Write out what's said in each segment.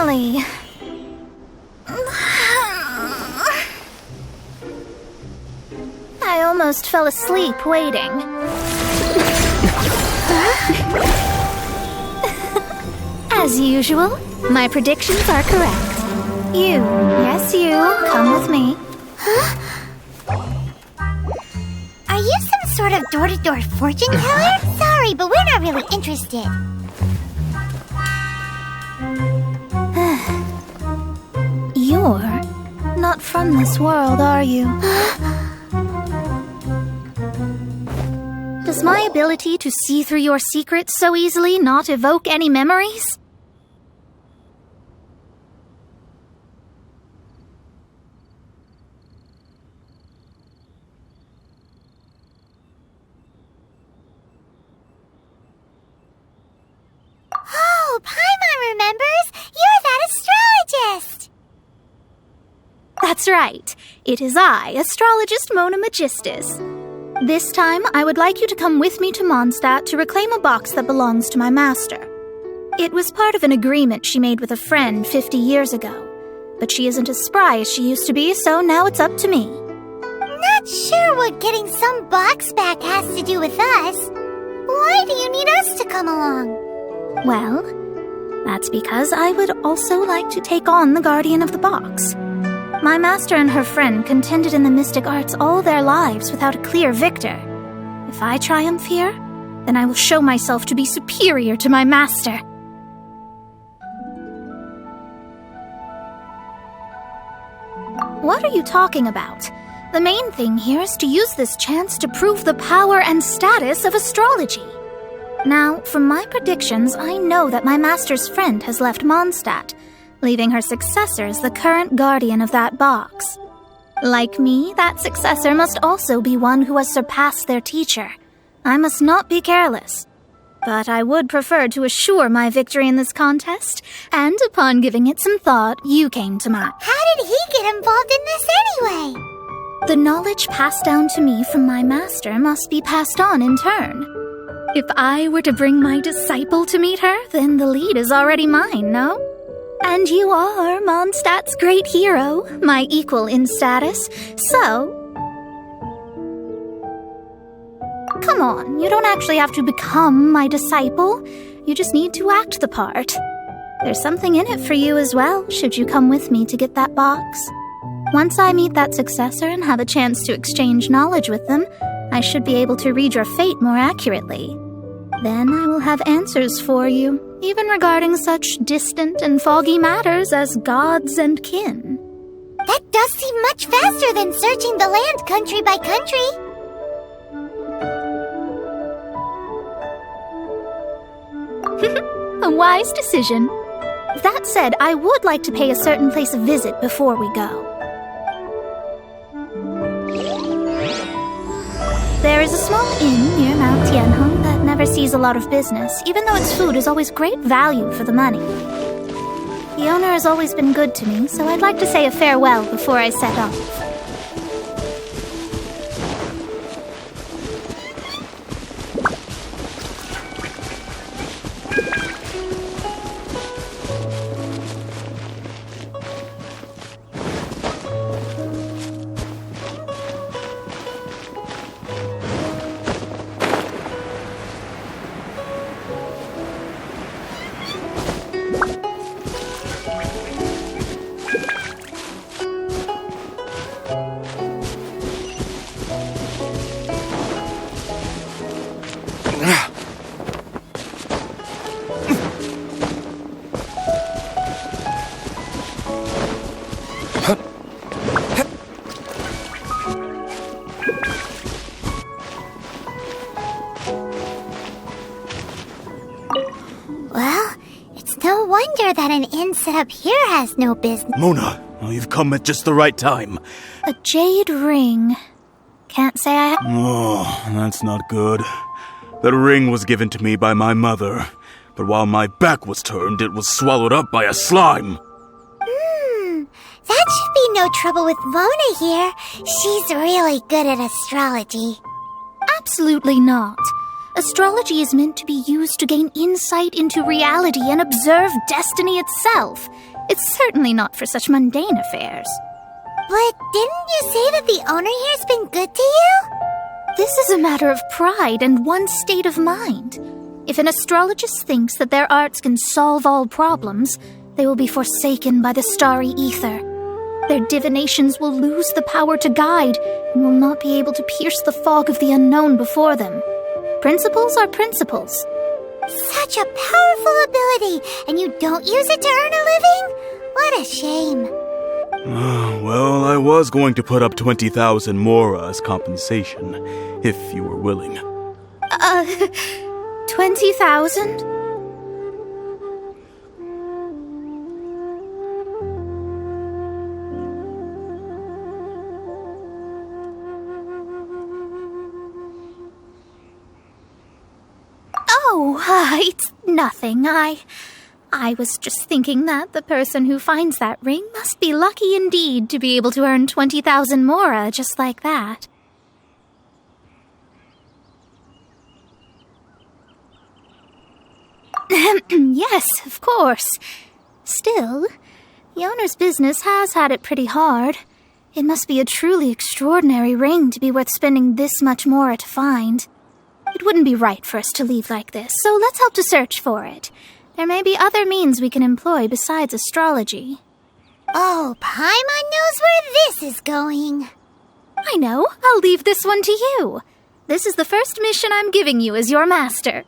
Finally! I almost fell asleep waiting. As usual, my predictions are correct. Yes you, come with me. Huh? Are you some sort of door-to-door fortune teller? Sorry, but we're not really interested. You're not from this world, are you? Does my ability to see through your secrets so easily not evoke any memories? Oh, Paimon remembers! You're that astrologist! That's right. It is I, Astrologist Mona Magistus. This time, I would like you to come with me to Mondstadt to reclaim a box that belongs to my master. It was part of an agreement she made with a friend 50 years ago. But she isn't as spry as she used to be, so now it's up to me. Not sure what getting some box back has to do with us. Why do you need us to come along? Well, that's because I would also like to take on the guardian of the box. My master and her friend contended in the mystic arts all their lives without a clear victor. If I triumph here, then I will show myself to be superior to my master. What are you talking about? The main thing here is to use this chance to prove the power and status of astrology. Now, from my predictions, I know that my master's friend has left Mondstadt, leaving her successor as the current guardian of that box. Like me, that successor must also be one who has surpassed their teacher. I must not be careless. But I would prefer to assure my victory in this contest, and upon giving it some thought, you came to mind. How did he get involved in this anyway? The knowledge passed down to me from my master must be passed on in turn. If I were to bring my disciple to meet her, then the lead is already mine, no? And you are Mondstadt's great hero, my equal in status, so... Come on, you don't actually have to become my disciple. You just need to act the part. There's something in it for you as well, should you come with me to get that box. Once I meet that successor and have a chance to exchange knowledge with them, I should be able to read your fate more accurately. Then I will have answers for you, even regarding such distant and foggy matters as gods and kin. That does seem much faster than searching the land country by country. A wise decision. That said, I would like to pay a certain place a visit before we go. There is a small inn near Mount Tianheng that never sees a lot of business, even though its food is always great value for the money. The owner has always been good to me, so I'd like to say a farewell before I set off. Well, it's no wonder that an inn set up here has no business. Mona, you've come at just the right time. A jade ring. Can't say I... Oh, that's not good. That ring was given to me by my mother, but while my back was turned, it was swallowed up by a slime. That should be no trouble with Mona here. She's really good at astrology. Absolutely not. Astrology is meant to be used to gain insight into reality and observe destiny itself. It's certainly not for such mundane affairs. But didn't you say that the owner here's been good to you? This is a matter of pride and one's state of mind. If an astrologist thinks that their arts can solve all problems, they will be forsaken by the starry ether. Their divinations will lose the power to guide and will not be able to pierce the fog of the unknown before them. Principles are principles. Such a powerful ability, and you don't use it to earn a living? What a shame. Well, I was going to put up 20,000 mora as compensation, if you were willing. 20,000? Oh, it's nothing. I was just thinking that the person who finds that ring must be lucky indeed to be able to earn 20,000 mora just like that. Yes, of course. Still, the owner's business has had it pretty hard. It must be a truly extraordinary ring to be worth spending this much mora to find. It wouldn't be right for us to leave like this, so let's help to search for it. There may be other means we can employ besides astrology. Oh, Paimon knows where this is going. I know. I'll leave this one to you. This is the first mission I'm giving you as your master.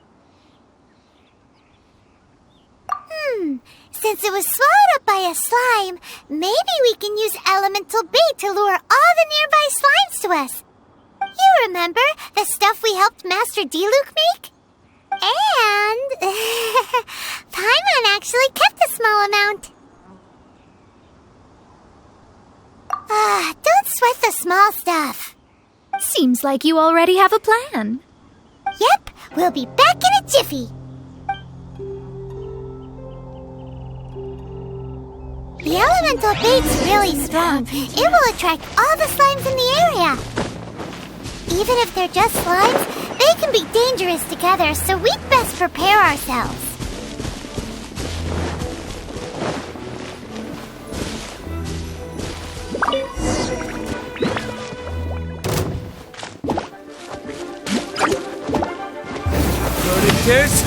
Since it was swallowed up by a slime, maybe we can use elemental bait to lure all the nearby slimes to us. You remember the stuff we helped Master Diluc make? And Paimon actually kept a small amount. Don't sweat the small stuff. Seems like you already have a plan. Yep, we'll be back in a jiffy. The elemental bait's really strong. It will attract all the slimes in the area. Even if they're just slimes, they can be dangerous together, so we'd best prepare ourselves. Loaded disc.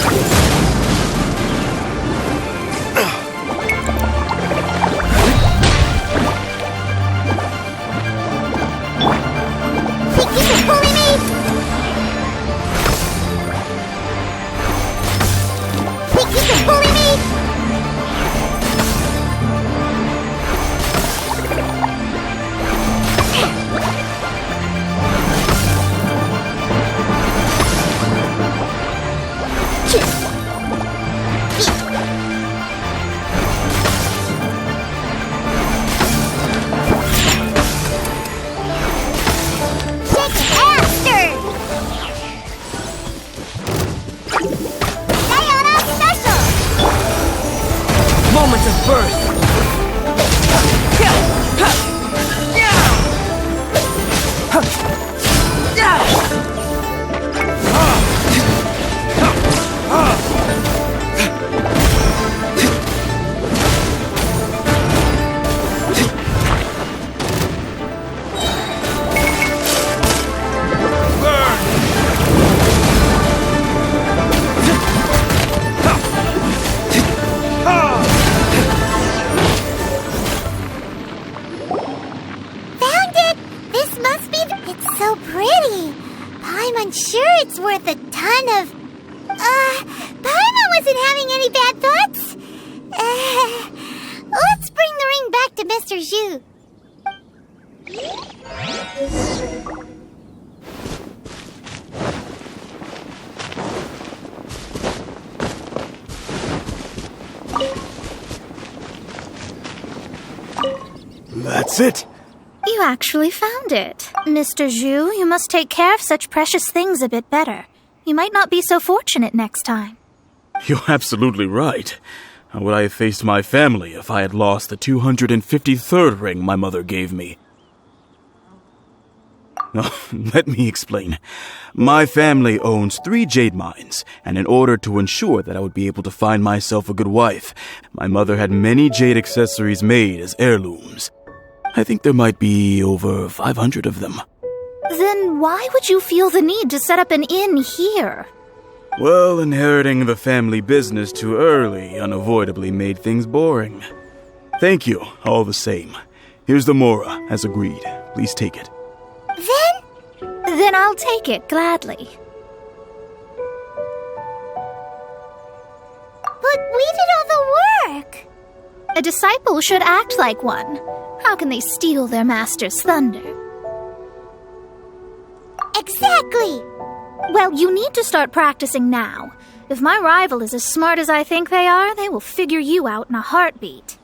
Moments of birth. I'm sure it's worth a ton of... Paimon wasn't having any bad thoughts. Let's bring the ring back to Mr. Zhu. That's it. You actually found it. Mr. Zhu, you must take care of such precious things a bit better. You might not be so fortunate next time. You're absolutely right. How would I have faced my family if I had lost the 253rd ring my mother gave me? Let me explain. My family owns 3 jade mines, and in order to ensure that I would be able to find myself a good wife, my mother had many jade accessories made as heirlooms. I think there might be over 500 of them. Then why would you feel the need to set up an inn here? Well, inheriting the family business too early unavoidably made things boring. Thank you, all the same. Here's the mora, as agreed. Please take it. Then I'll take it gladly. But we did all the work. A disciple should act like one. How can they steal their master's thunder? Exactly. Well, you need to start practicing now. If my rival is as smart as I think they are, they will figure you out in a heartbeat.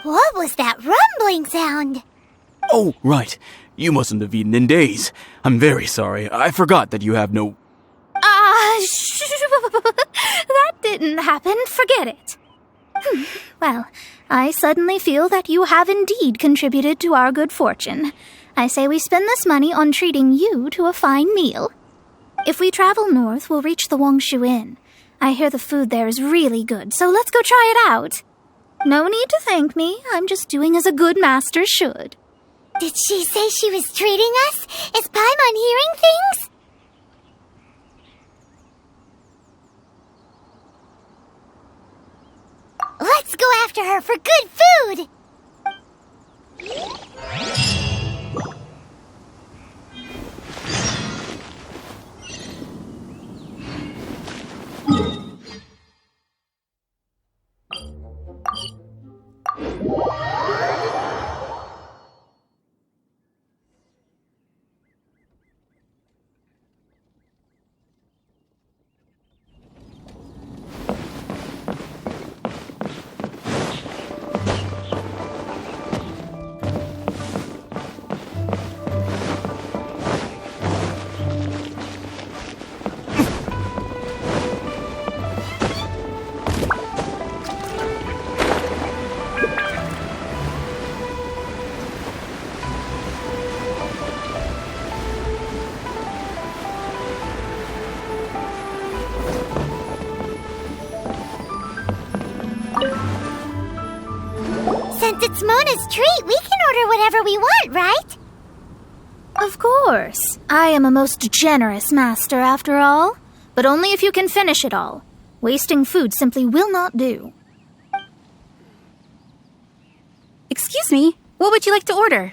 What was that rumbling sound? Oh, right. You mustn't have eaten in days. I'm very sorry. I forgot that you have no... That didn't happen. Forget it. Well, I suddenly feel that you have indeed contributed to our good fortune. I say we spend this money on treating you to a fine meal. If we travel north, we'll reach the Wongshu Inn. I hear the food there is really good, so let's go try it out. No need to thank me. I'm just doing as a good master should. Did she say she was treating us? Is Paimon hearing things? Let's go after her for good food! Since it's Mona's treat, we can order whatever we want, right? Of course. I am a most generous master, after all. But only if you can finish it all. Wasting food simply will not do. Excuse me, what would you like to order?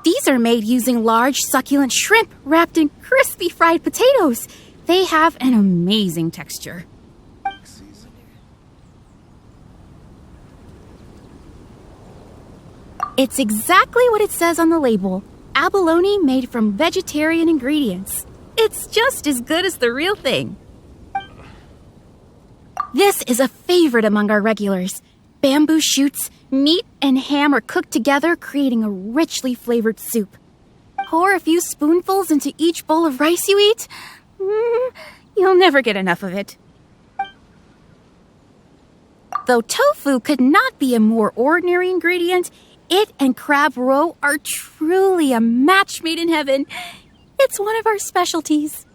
These are made using large, succulent shrimp wrapped in crispy fried potatoes. They have an amazing texture. It's exactly what it says on the label. Abalone made from vegetarian ingredients. It's just as good as the real thing. This is a favorite among our regulars. Bamboo shoots, meat, and ham are cooked together, creating a richly flavored soup. Pour a few spoonfuls into each bowl of rice you eat. You'll never get enough of it. Though tofu could not be a more ordinary ingredient, it and crab roe are truly a match made in heaven. It's one of our specialties.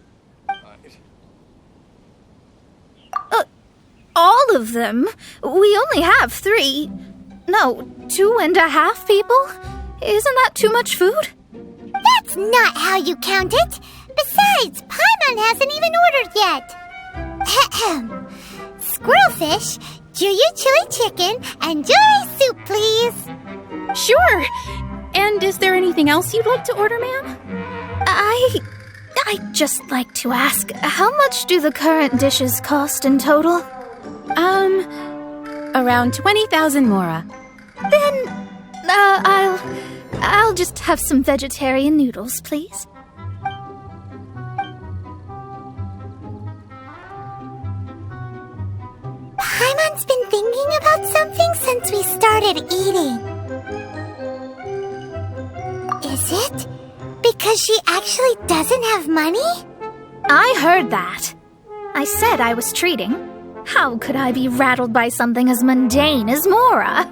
All of them? We only have 3. No, 2.5 people? Isn't that too much food? That's not how you count it. Besides, Paimon hasn't even ordered yet. Ahem. Squirrelfish, Juyu chili chicken, and jewelry soup, please. Sure. And is there anything else you'd like to order, ma'am? I'd just like to ask, how much do the current dishes cost in total? Around 20,000 mora. Then, I'll just have some vegetarian noodles, please. Paimon's been thinking about something since we started eating. Is it 'Cause she actually doesn't have money? I heard that. I said I was treating. How could I be rattled by something as mundane as Mora?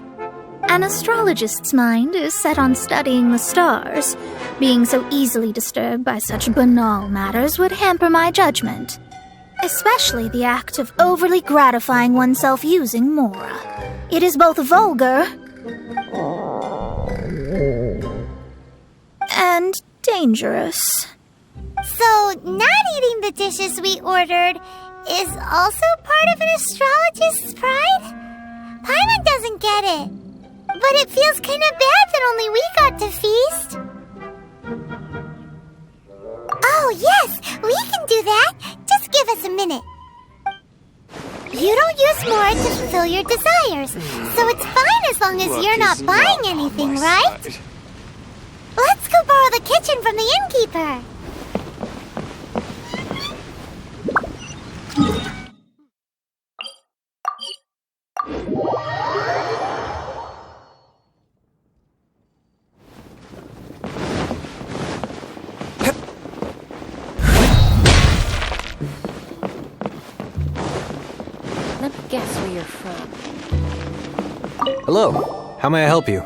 An astrologist's mind is set on studying the stars. Being so easily disturbed by such banal matters would hamper my judgment. Especially the act of overly gratifying oneself using Mora. It is both vulgar and dangerous. So, not eating the dishes we ordered is also part of an astrologist's pride? Paimon doesn't get it. But it feels kind of bad that only we got to feast. Oh, yes, we can do that. Just give us a minute. You don't use more to fulfill your desires, so it's fine as long as you're not buying anything, right? Let's go borrow the kitchen from the innkeeper. Let me guess where you're from. Hello. How may I help you?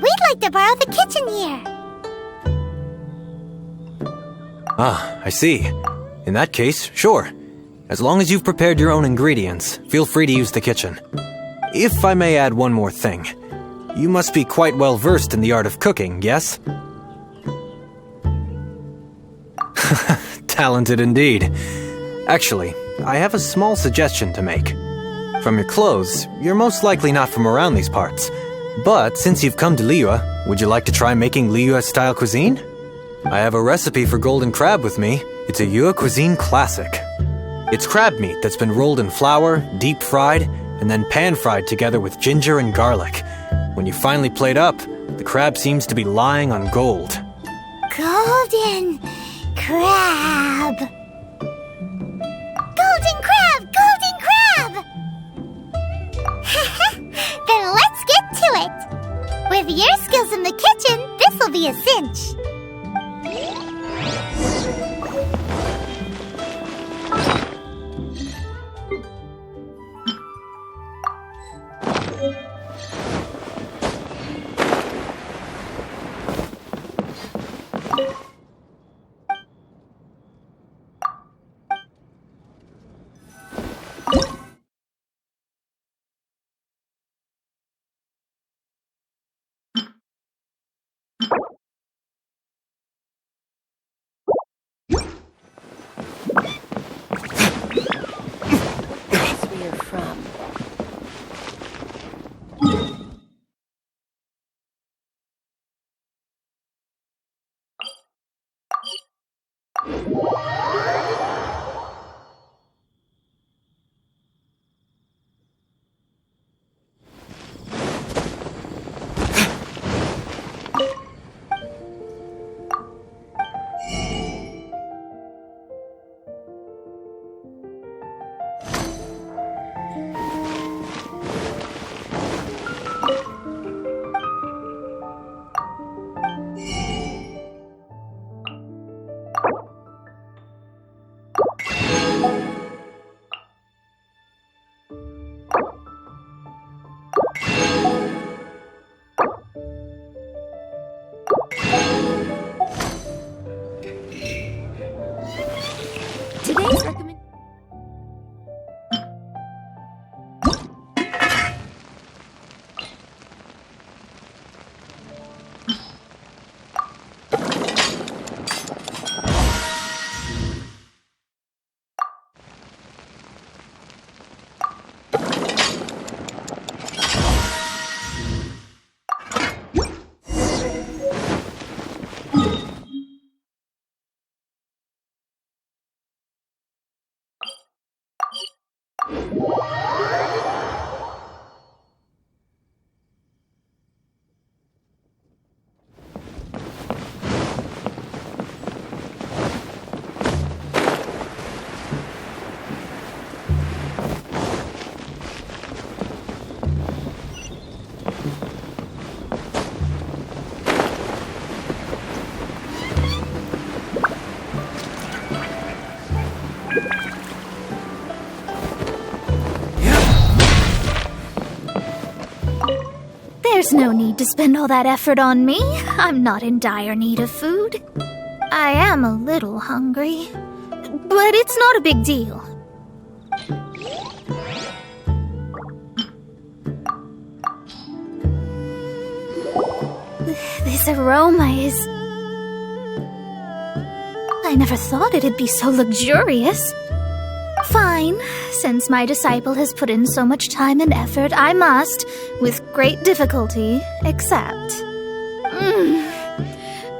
We'd like to borrow the kitchen here. Ah, I see. In that case, sure. As long as you've prepared your own ingredients, feel free to use the kitchen. If I may add one more thing. You must be quite well versed in the art of cooking, yes? Talented indeed. Actually, I have a small suggestion to make. From your clothes, you're most likely not from around these parts. But since you've come to Liyue, would you like to try making Liyue-style cuisine? I have a recipe for golden crab with me. It's a Yue cuisine classic. It's crab meat that's been rolled in flour, deep fried, and then pan-fried together with ginger and garlic. When you finally plate up, the crab seems to be lying on gold. Golden crab. Golden crab! Golden crab! Then let's get to it. With your skills in the kitchen, this'll be a cinch. That's where you're from. There's no need to spend all that effort on me. I'm not in dire need of food. I am a little hungry, but it's not a big deal. This aroma is... I never thought it'd be so luxurious. Fine. Since my disciple has put in so much time and effort, I must, with great difficulty, accept.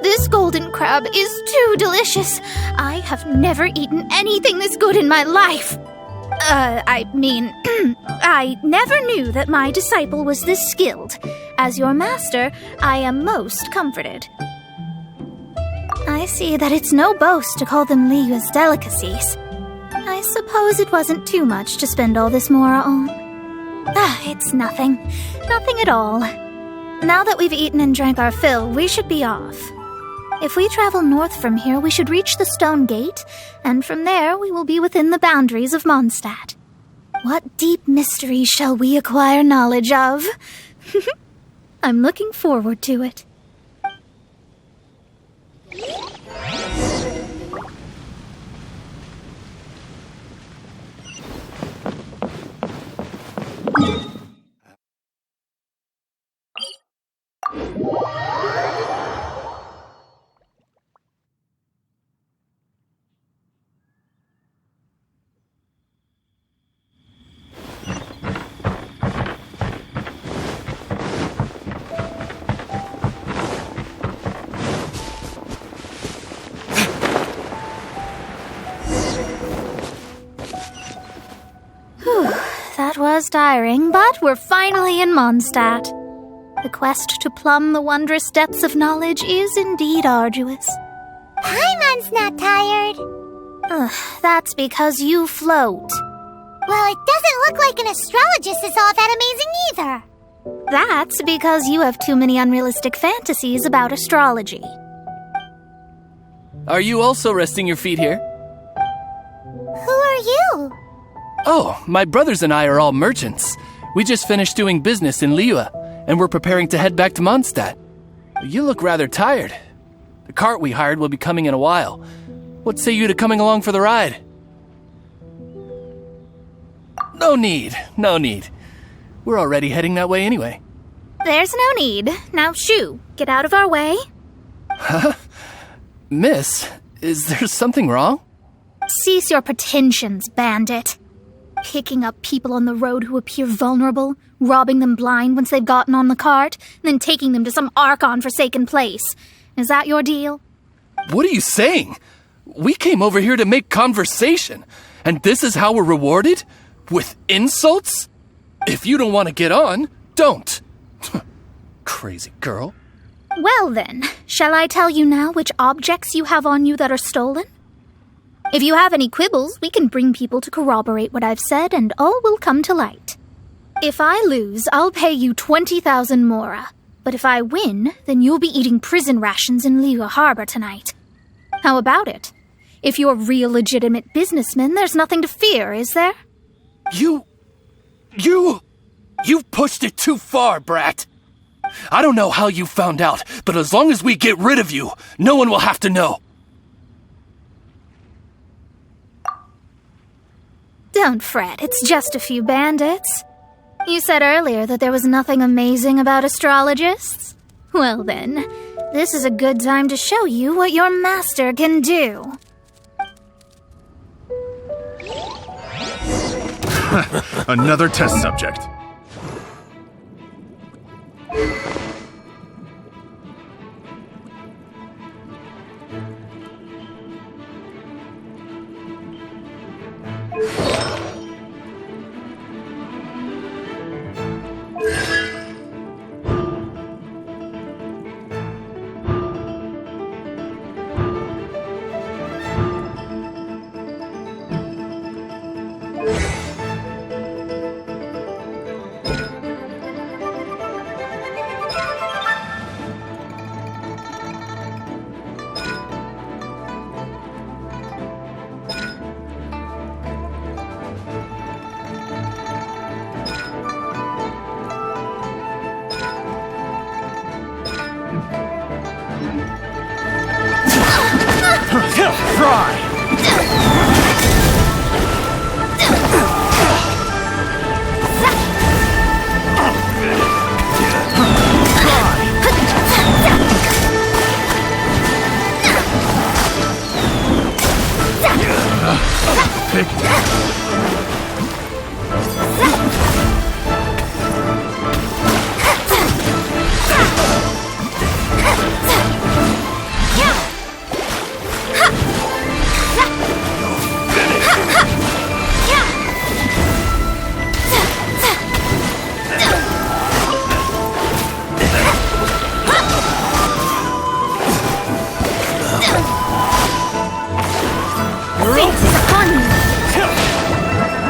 This golden crab is too delicious. I have never eaten anything this good in my life. I never knew that my disciple was this skilled. As your master, I am most comforted. I see that it's no boast to call them Liyue's delicacies. I suppose it wasn't too much to spend all this mora on. It's nothing. Nothing at all. Now that we've eaten and drank our fill, we should be off. If we travel north from here, we should reach the Stone Gate, and from there we will be within the boundaries of Mondstadt. What deep mysteries shall we acquire knowledge of? I'm looking forward to it. That was tiring, but we're finally in Mondstadt. The quest to plumb the wondrous depths of knowledge is indeed arduous. Paimon's not tired. That's because you float. Well, it doesn't look like an astrologist is all that amazing either. That's because you have too many unrealistic fantasies about astrology. Are you also resting your feet here? Who are you? Oh, my brothers and I are all merchants. We just finished doing business in Liyue, and we're preparing to head back to Mondstadt. You look rather tired. The cart we hired will be coming in a while. What say you to coming along for the ride? No need. We're already heading that way anyway. There's no need. Now shoo, get out of our way. Huh? Miss, is there something wrong? Cease your pretensions, bandit. Picking up people on the road who appear vulnerable, robbing them blind once they've gotten on the cart, and then taking them to some Archon-forsaken place. Is that your deal? What are you saying? We came over here to make conversation, and this is how we're rewarded? With insults? If you don't want to get on, don't. Crazy girl. Well then, shall I tell you now which objects you have on you that are stolen? If you have any quibbles, we can bring people to corroborate what I've said, and all will come to light. If I lose, I'll pay you 20,000 mora. But if I win, then you'll be eating prison rations in Liyue Harbor tonight. How about it? If you're real legitimate businessmen, there's nothing to fear, is there? You pushed it too far, brat. I don't know how you found out, but as long as we get rid of you, no one will have to know. Don't fret, it's just a few bandits. You said earlier that there was nothing amazing about astrologists? Well then, this is a good time to show you what your master can do. Another test subject.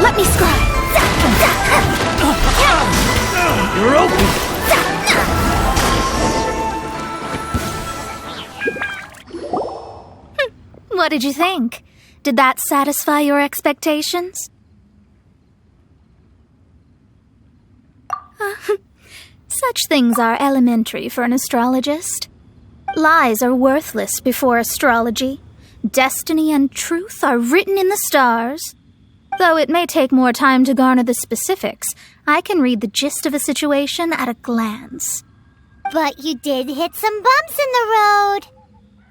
Let me scry. You're open! What did you think? Did that satisfy your expectations? Such things are elementary for an astrologist. Lies are worthless before astrology. Destiny and truth are written in the stars. Though it may take more time to garner the specifics, I can read the gist of a situation at a glance. But you did hit some bumps in the road.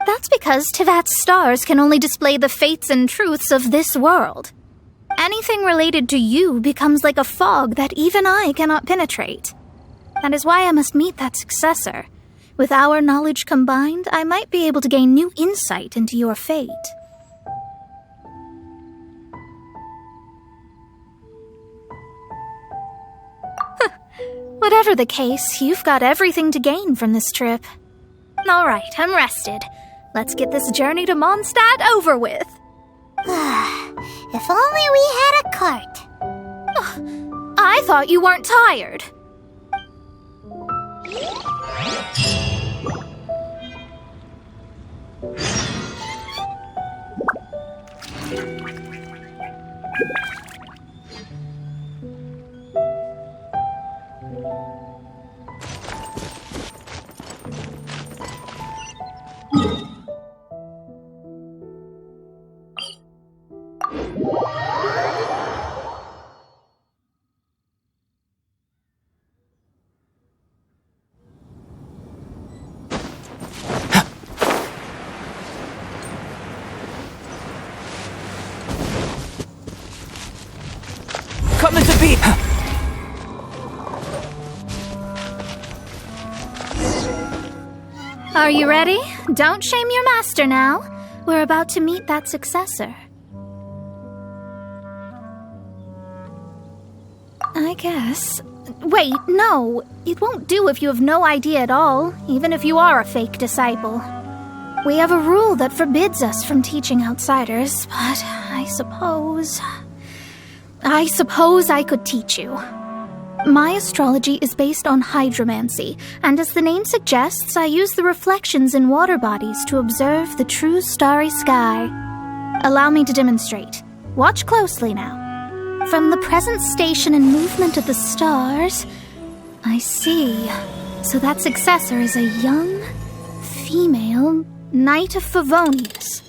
That's because Tevat's stars can only display the fates and truths of this world. Anything related to you becomes like a fog that even I cannot penetrate. That is why I must meet that successor. With our knowledge combined, I might be able to gain new insight into your fate. Whatever the case, you've got everything to gain from this trip. All right, I'm rested. Let's get this journey to Mondstadt over with. If only we had a cart. I thought you weren't tired. Coming to be. Are you ready? Don't shame your master now. We're about to meet that successor. I guess. Wait, no. It won't do if you have no idea at all, even if you are a fake disciple. We have a rule that forbids us from teaching outsiders, but I suppose I could teach you. My astrology is based on hydromancy, and as the name suggests, I use the reflections in water bodies to observe the true starry sky. Allow me to demonstrate. Watch closely now. From the present station and movement of the stars, I see. So that successor is a young, female Knight of Favonius.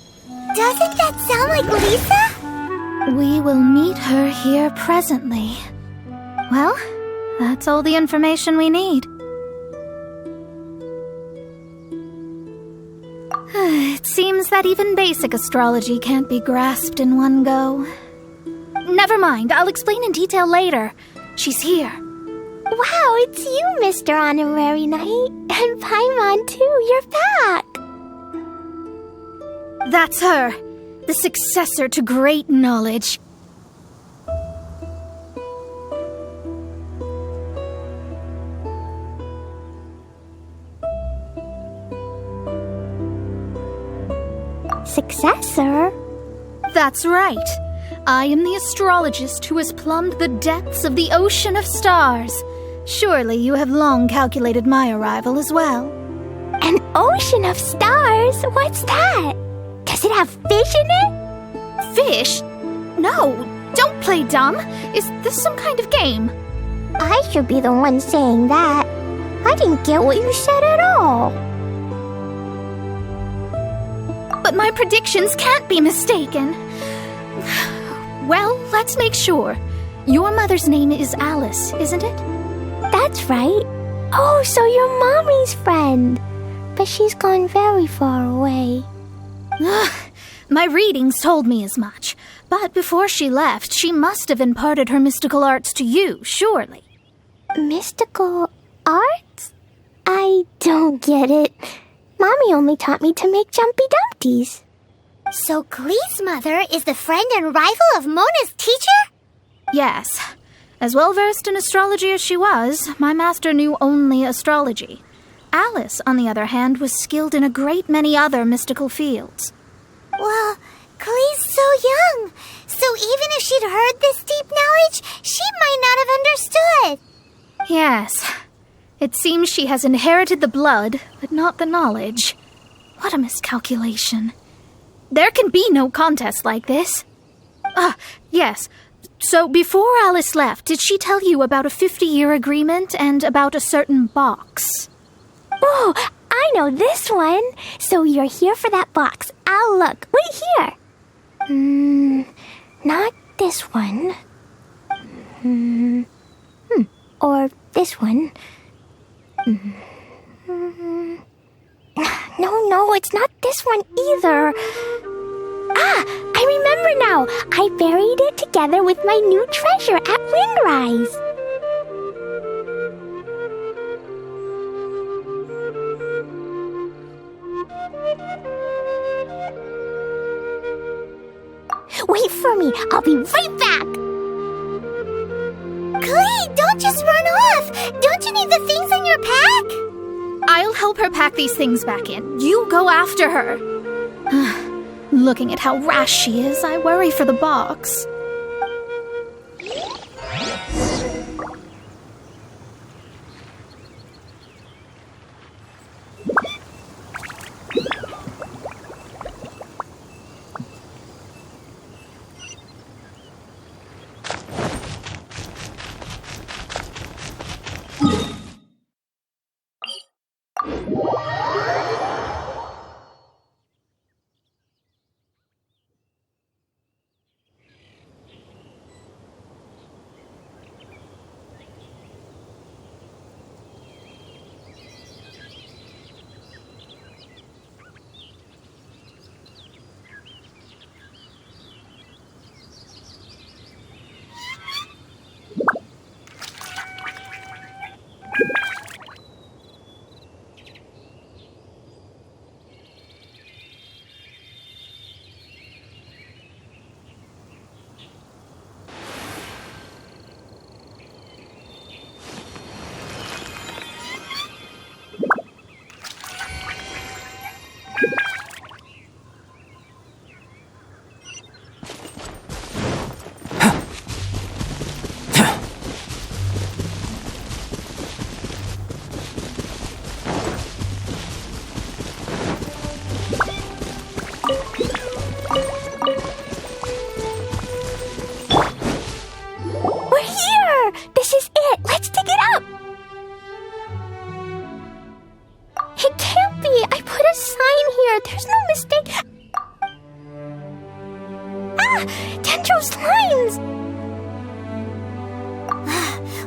Doesn't that sound like Lisa? We will meet her here presently. Well, that's all the information we need. It seems that even basic astrology can't be grasped in one go. Never mind, I'll explain in detail later. She's here. Wow, it's you, Mr. Honorary Knight. And Paimon, too, you're back. That's her, the successor to great knowledge. Successor? That's right. I am the astrologist who has plumbed the depths of the ocean of stars. Surely you have long calculated my arrival as well. An ocean of stars? What's that? Does it have fish in it? Fish? No, don't play dumb. Is this some kind of game? I should be the one saying that. I didn't get what you said at all. but my predictions can't be mistaken. Well, let's make sure. Your mother's name is Alice, isn't it? That's right. Oh, so you're Mommy's friend. But she's gone very far away. My readings told me as much. But before she left, she must have imparted her mystical arts to you, surely. Mystical arts? I don't get it. Mommy only taught me to make Jumpy Dumpties. So Glee's mother is the friend and rival of Mona's teacher? Yes. As well-versed in astrology as she was, my master knew only astrology. Alice, on the other hand, was skilled in a great many other mystical fields. Well, Glee's so young. So even if she'd heard this deep knowledge, she might not have understood. Yes. It seems she has inherited the blood, but not the knowledge. What a miscalculation. There can be no contest like this. Yes. So before Alice left, did she tell you about a 50-year agreement and about a certain box? Oh, I know this one. So you're here for that box. I'll look. Wait here. Not this one. Or this one. No, it's not this one either. I remember now. I buried it together with my new treasure at Windrise. Wait for me. I'll be right back. Glee, don't just run off. Don't you need the things in your pack? I'll help her pack these things back in. You go after her. Looking at how rash she is, I worry for the box.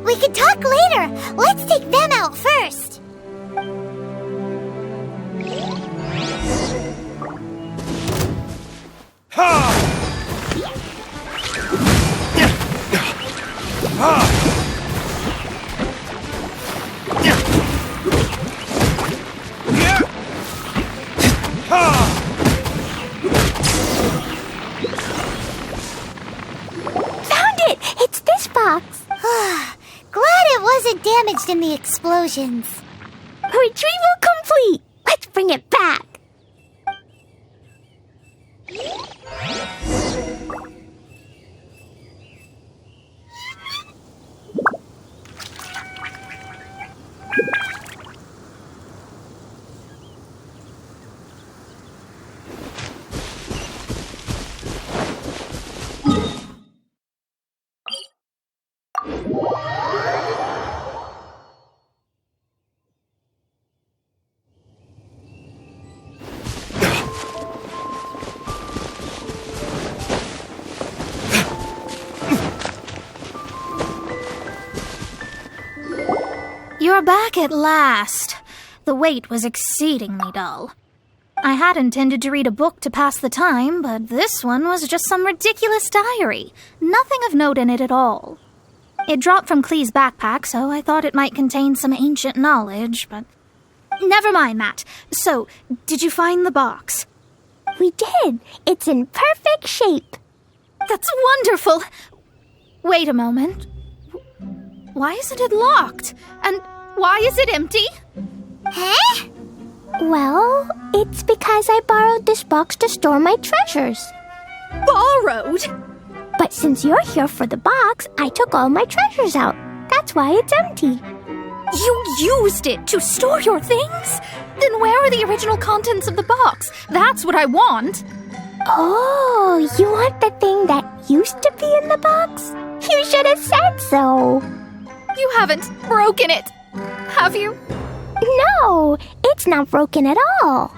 We can talk later. Let's take them out first. Found it! It's this box. Glad it wasn't damaged in the explosions. Retrieval complete! Let's bring it back! You're back at last. The wait was exceedingly dull. I had intended to read a book to pass the time, but this one was just some ridiculous diary. Nothing of note in it at all. It dropped from Klee's backpack, so I thought it might contain some ancient knowledge, but... Never mind that. So, did you find the box? We did. It's in perfect shape. That's wonderful! Wait a moment. Why isn't it locked? And why is it empty? Huh? Well, it's because I borrowed this box to store my treasures. Borrowed? But since you're here for the box, I took all my treasures out. That's why it's empty. You used it to store your things? Then where are the original contents of the box? That's what I want. Oh, you want the thing that used to be in the box? You should have said so. You haven't broken it, have you? No, it's not broken at all.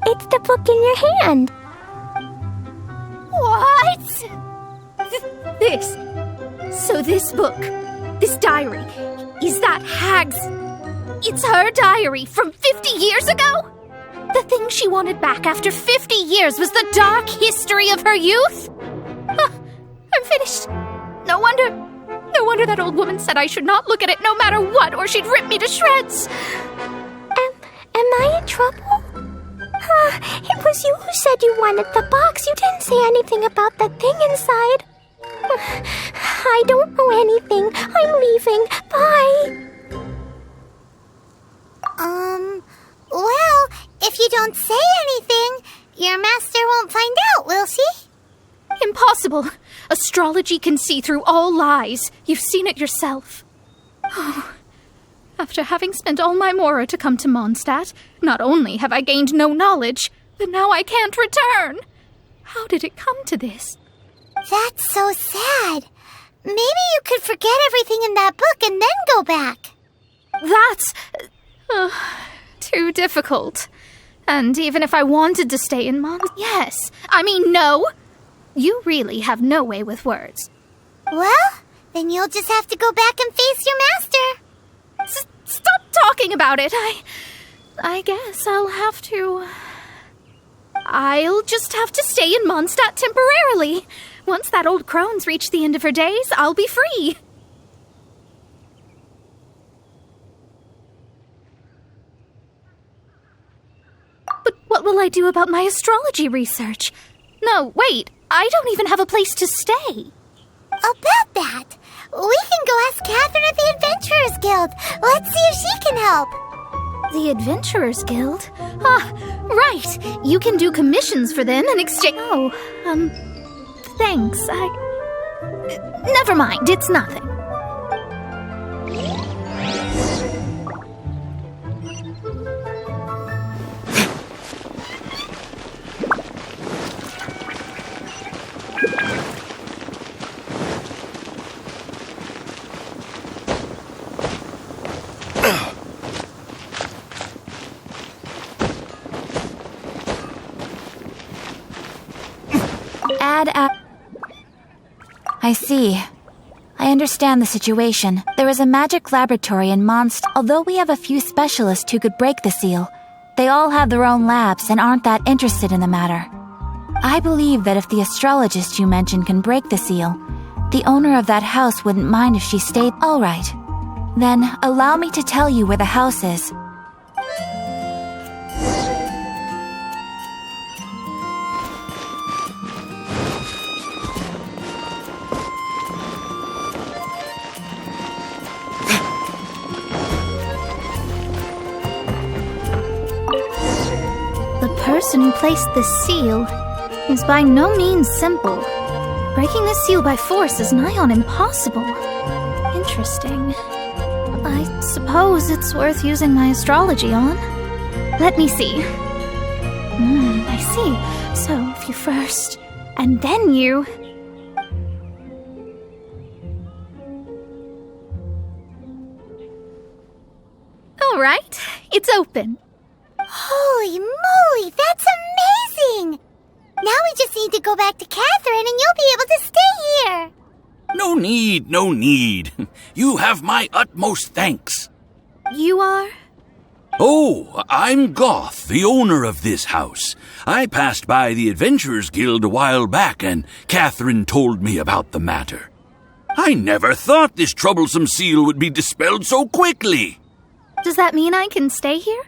It's the book in your hand. What? This. So this book, this diary, is that Hag's... It's her diary from 50 years ago? The thing she wanted back after 50 years was the dark history of her youth? I'm finished. No wonder that old woman said I should not look at it no matter what, or she'd rip me to shreds. Am I in trouble? It was you who said you wanted the box. You didn't say anything about the thing inside. I don't know anything. I'm leaving. Bye. Well, if you don't say anything, your master won't find out, will she? Impossible. Astrology can see through all lies. You've seen it yourself. Oh. After having spent all my mora to come to Mondstadt, not only have I gained no knowledge, but now I can't return. How did it come to this? That's so sad. Maybe you could forget everything in that book and then go back. That's... too difficult. And even if I wanted to stay in yes. I mean, no. You really have no way with words. Well, then you'll just have to go back and face your master. Stop talking about it. I guess I'll have to... I'll just have to stay in Mondstadt temporarily. Once that old crone's reached the end of her days, I'll be free. But what will I do about my astrology research? No, wait. I don't even have a place to stay. About that, we can go ask Catherine at the Adventurers Guild. Let's see if she can help. The Adventurers Guild? Right. You can do commissions for them in exchange... Oh, thanks. Never mind, it's nothing. I see. I understand the situation. There is a magic laboratory in Mondstadt. Although we have a few specialists who could break the seal, they all have their own labs and aren't that interested in the matter. I believe that if the astrologist you mentioned can break the seal, the owner of that house wouldn't mind if she stayed. All right. Then allow me to tell you where the house is. The person who placed the seal is by no means simple. Breaking the seal by force is nigh on impossible. Interesting. I suppose it's worth using my astrology on. Let me see. I see. So if you first, and then you... All right, it's open. Holy moly, that's amazing! Now we just need to go back to Catherine and you'll be able to stay here. No need, no need. You have my utmost thanks. You are? Oh, I'm Goth, the owner of this house. I passed by the Adventurers Guild a while back, and Catherine told me about the matter. I never thought this troublesome seal would be dispelled so quickly. Does that mean I can stay here?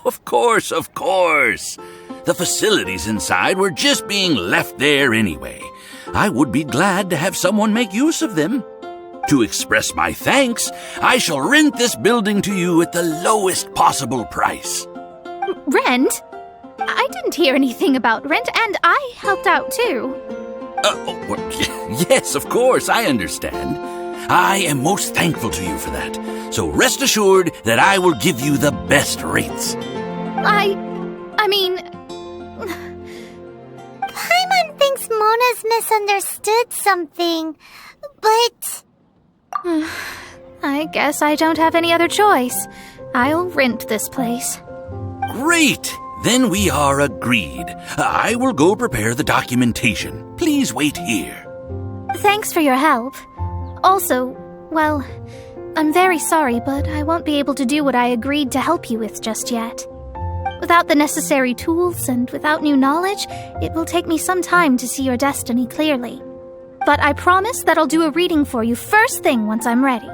Of course, of course. The facilities inside were just being left there anyway. I would be glad to have someone make use of them. To express my thanks, I shall rent this building to you at the lowest possible price. Rent? I didn't hear anything about rent, and I helped out too. Yes, of course, I understand. I am most thankful to you for that. So rest assured that I will give you the best rates. I mean... Paimon thinks Mona's misunderstood something, but... I guess I don't have any other choice. I'll rent this place. Great! Then we are agreed. I will go prepare the documentation. Please wait here. Thanks for your help. Also, well, I'm very sorry, but I won't be able to do what I agreed to help you with just yet. Without the necessary tools and without new knowledge, it will take me some time to see your destiny clearly. But I promise that I'll do a reading for you first thing once I'm ready.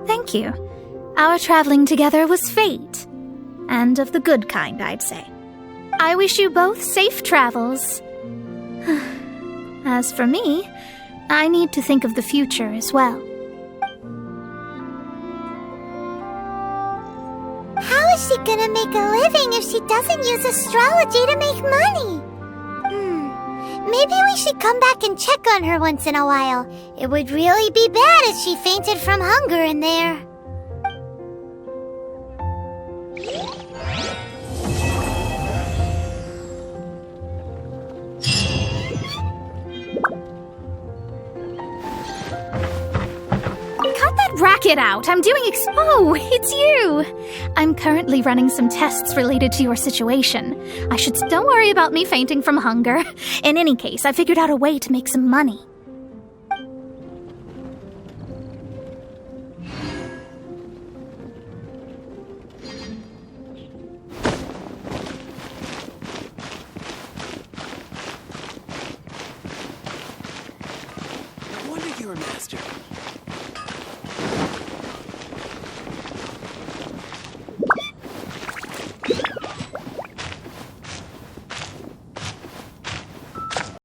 Thank you. Our traveling together was fate. And of the good kind, I'd say. I wish you both safe travels. As for me, I need to think of the future as well. How is she gonna make a living if she doesn't use astrology to make money? Maybe we should come back and check on her once in a while. It would really be bad if she fainted from hunger in there. Racket out! I'm doing Oh, it's you! I'm currently running some tests related to your situation. Don't worry about me fainting from hunger. In any case, I figured out a way to make some money. No wonder you're a master.